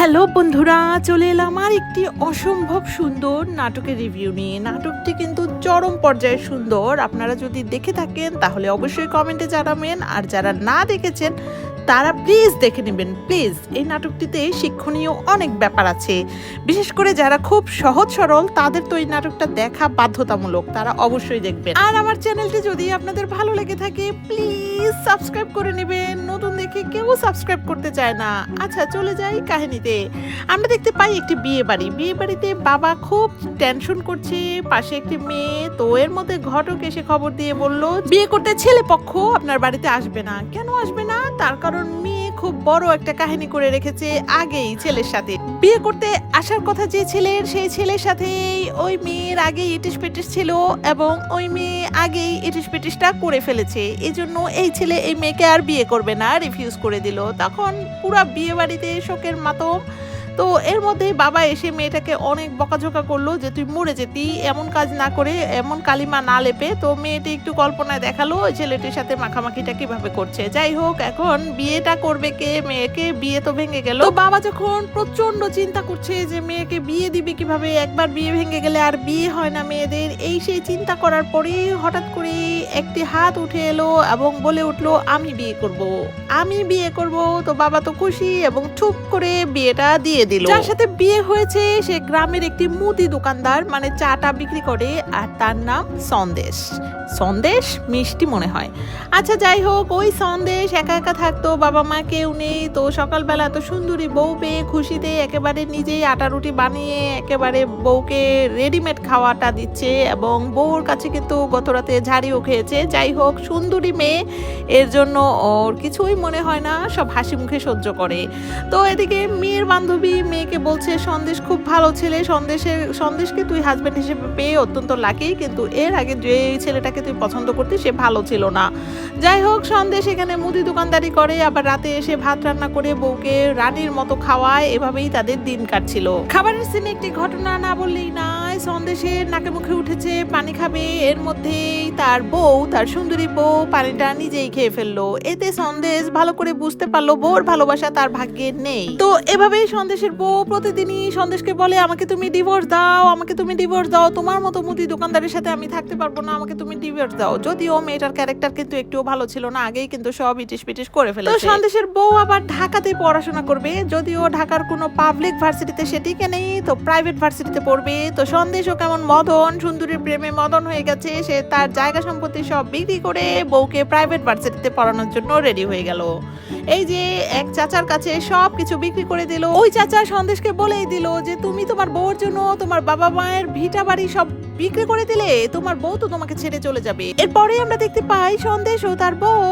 Hello বন্ধুরা, চলে এলাম আর একটি অসম্ভব সুন্দর নাটকের রিভিউ নিয়ে। নাটকটি কিন্তু চরম পর্যায়ে সুন্দর। আপনারা যদি দেখে থাকেন তাহলে অবশ্যই কমেন্টে জানাবেন, আর যারা না দেখেছেন তারা প্লিজ দেখে নেবেন প্লিজ। এই নাটকটিতে শিক্ষণীয় অনেক ব্যাপার আছে, বিশেষ করে যারা খুব সহজ সরল তাদের তো এই নাটকটা দেখা বাধ্যতামূলক, তারা অবশ্যই দেখবেন। আর আমার চ্যানেলটি যদি আপনাদের ভালো লেগে থাকে প্লিজ সাবস্ক্রাইব করে নেবেন। নতুন দেখে কেউ সাবস্ক্রাইব করতে চায় না। আচ্ছা, চলে যাই কাহিনীতে। আমরা দেখতে পাই একটি বিয়ে বাড়িতে বাবা খুব টেনশন করছে, পাশে একটি মেয়ে। তো এর মধ্যে ঘটক এসে খবর দিয়ে বলল বিয়ে করতে ছেলে পক্ষ আপনার বাড়িতে আসবে না। কেন আসবে না? তার কারণ মেয়ে খুব বড় একটা কাহিনী করে রেখেছে আগেই ছেলের সাথে। বিয়ে করতে আসার কথা যে ছেলের, সেই ছেলের সাথে ওই মেয়ের আগে ইটিস পিটিস ছিল এবং ওই মেয়ে আগেই ইটিস পিটিসটা করে ফেলেছে। এজন্য এই ছেলে এই মেয়েকে আর বিয়ে করবে না, রিফিউজ করে দিল। তখন পুরা বিয়ে বাড়িতে শোকের মাতম। তো এর মধ্যেই বাবা এসে মেয়েটাকে অনেক বকাঝোকা করলো যে তুই মরে যেতি, এমন কাজ না করে, এমন কালিমা না লেপে। তো মেয়েটি একটু কল্পনায় দেখালো ওই ছেলেটির সাথে মাখামাখিটা কিভাবে করছে। যাই হোক, এখন বিয়েটা করবে কে? মেয়েকে। বিয়ে তো ভেঙে গেল। তো বাবা যখন প্রচন্ড চিন্তা করছে যে মেয়েকে বিয়ে দিবে কিভাবে, একবার বিয়ে ভেঙে গেলে আর বিয়ে হয় না মেয়েদের, এই সেই চিন্তা করার পরেই হঠাৎ করে একটি হাত উঠে এলো এবং বলে উঠলো আমি বিয়ে করব, আমি বিয়ে করব। তো বাবা তো খুশি এবং চুপ করে বিয়েটা দিয়ে দিল। যার সাথে বিয়ে হয়েছে সে গ্রামের একটি মুদি দোকানদার, মানে চাটা বিক্রি করে, আর তার নাম সন্দেশ। সন্দেশ মিষ্টি মনে হয়। আচ্ছা, যাই হোক, ওই সন্দেশ একা একা থাকতো, বাবা মা কেউ নেই। তো সকালবেলা এত সুন্দরী বউ পেয়ে খুশিতে একেবারে নিজেই আটা রুটি বানিয়ে একেবারে বউকে রেডিমেড খাওয়াটা দিচ্ছে, এবং বউর কাছে কিন্তু গত রাতে ঝাড়িও খেয়েছে। যাই হোক, সুন্দরী মেয়ে, এর জন্য ওর কিছুই মনে হয় না, সব হাসি মুখে সহ্য করে। তো এদিকে মেয়ের বান্ধবী মেয়েকে বলছে সন্দেশ খুব ভালো ছেলে, সন্দেশকে তুই হাজবেন্ড হিসেবে পেয়ে অত্যন্ত লাকি, কিন্তু এর আগে যে ছেলেটাকে তুই পছন্দ করতি সে ভালো ছিল না। যাই হোক, সন্দেশ এখানে মুদি দোকানদারি করে, আবার রাতে এসে ভাত রান্না করে বউকে রানীর মতো খাওয়ায়। এভাবেই তাদের দিন কাটছিল। খাবারের সিনে একটি ঘটনা না বললেই নয়। সন্দেশের নাকে মুখে উঠেছে পানি খাবে, এর মধ্যেই তার বউ, তার সুন্দরী বউ পানিটা নিজেই খেয়ে ফেললো। এতে সন্দেশ ভালো করে বুঝতে পারলো বউর ভালোবাসা তার ভাগ্যে নেই। তো এভাবেই সন্দেশের বউ প্রতিদিনই সন্দেশকে বলে আমাকে তুমি ডিভোর্স দাও, আমাকে তুমি ডিভোর্স দাও, তোমার মতো মুদি দোকানদারের সাথে আমি থাকতে পারবো না, আমাকে তুমি ডিভোর্স দাও। যদিও মেয়েটার ক্যারেক্টার কিন্তু একটুও ভালো ছিল না, আগেই কিন্তু সব ইটিস পিটিস করে ফেলেছে। তো সন্দেশের বউ আবার ঢাকাতে পড়াশোনা করবে, যদিও ঢাকার কোনো পাবলিক ভার্সিটিতে সেটিকে নেই, তো প্রাইভেট ভার্সিটিতে পড়বে। তো সন্দেশও কেমন মদন, সুন্দরীর প্রেমে মদন হয়ে গেছে। সে তার জায়গা সম্পত্তি সব বিক্রি করে বউকে প্রাইভেট ভার্সিটিতে পড়ানোর জন্য রেডি হয়ে গেল। এই যে এক চাচার কাছে সব কিছু বিক্রি করে দিল। ওই চাচা সন্দেশকে বলেই দিল যে তুমি তোমার বউর জন্য তোমার বাবা মায়ের ভিটা বাড়ি সব বিক্রি করে দিলে, তোমার বউ তো তোমাকে ছেড়ে চলে যাবে। এরপরে আমরা দেখতে পাই সন্দেশ ও তার বউ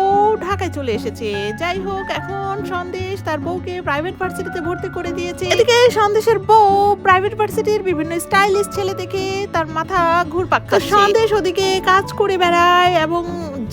ঢাকায় চলে এসেছে। যাই হোক, এখন সন্দেশ তার বউকে প্রাইভেট ভার্সিটিতে ভর্তি করে দিয়েছে। এদিকে সন্দেশের বউ প্রাইভেট ভার্সিটির বিভিন্ন স্টাইলিশ ছেলে দেখে তার মাথা ঘুরপাক খাচ্ছে। সন্দেশ ওদিকে কাজ করে বেড়ায়, এবং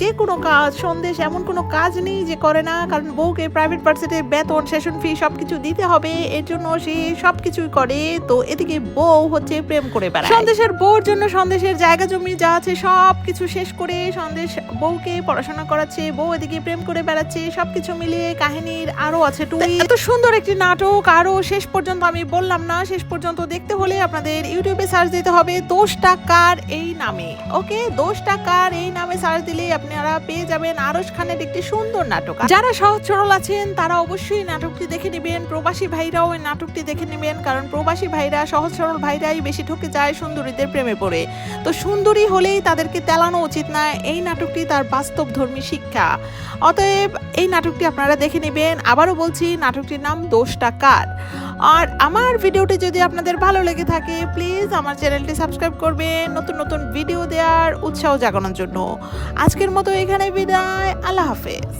যে কোনো কাজ, সন্দেশ এমন কোনো কাজ নেই যে করে না, কারণ বউকে প্রাইভেট ভার্সিটির বেতন, সেশন ফি সবকিছু দিতে হবে, এর জন্য সে সবকিছুই করে। তো এদিকে বউ হচ্ছে প্রেম করে বেড়ায়। সন্দেশের বউর জন্য সন্দেশের জায়গা জমি যা আছে সবকিছু শেষ করে সন্দেশ বউকে পড়াশোনা করাচ্ছে, বউ এদিকে প্রেম করে বেড়াচ্ছে। সবকিছু মিলিয়ে কাহিনীর আরো আছে টুইস্ট। এত সুন্দর একটি নাটক আরো শেষ পর্যন্ত আমি বললাম না, শেষ পর্যন্ত দেখতে হলে আপনাদের ইউটিউবে সার্চ দিতে হবে দোষটা কার এই নামে। ওকে, দোষটা কার এই নামে সার্চ দিলে আপনারা পেয়ে যাবেন আরশ খানের একটি সুন্দর নাটক। যারা সহজ সরল আছেন তারা অবশ্যই নাটকটি দেখে নেবেন। প্রবাসী ভাইরাও এই নাটকটি দেখে নেবেন, কারণ প্রবাসী ভাইরা, সহজ সরল ভাইরাই বেশি ঠকে যায় সুন্দরীদের প্রেমে পড়ে। তো সুন্দরী হলেই তাদেরকে তেলানো উচিত না, এই নাটকটি তার বাস্তবধর্মী শিক্ষা। অতএব এই নাটকটি আপনারা দেখে নেবেন। আবারও বলছি, নাটকটির নাম দোষটা কার। আর আমার ভিডিওটি যদি আপনাদের ভালো লেগে থাকে প্লিজ আমার চ্যানেলটি সাবস্ক্রাইব করবেন, নতুন নতুন ভিডিও দেওয়ার উৎসাহ জাগানোর জন্য। আজকের মতো এখানে বিদায়, আল্লাহ হাফেজ।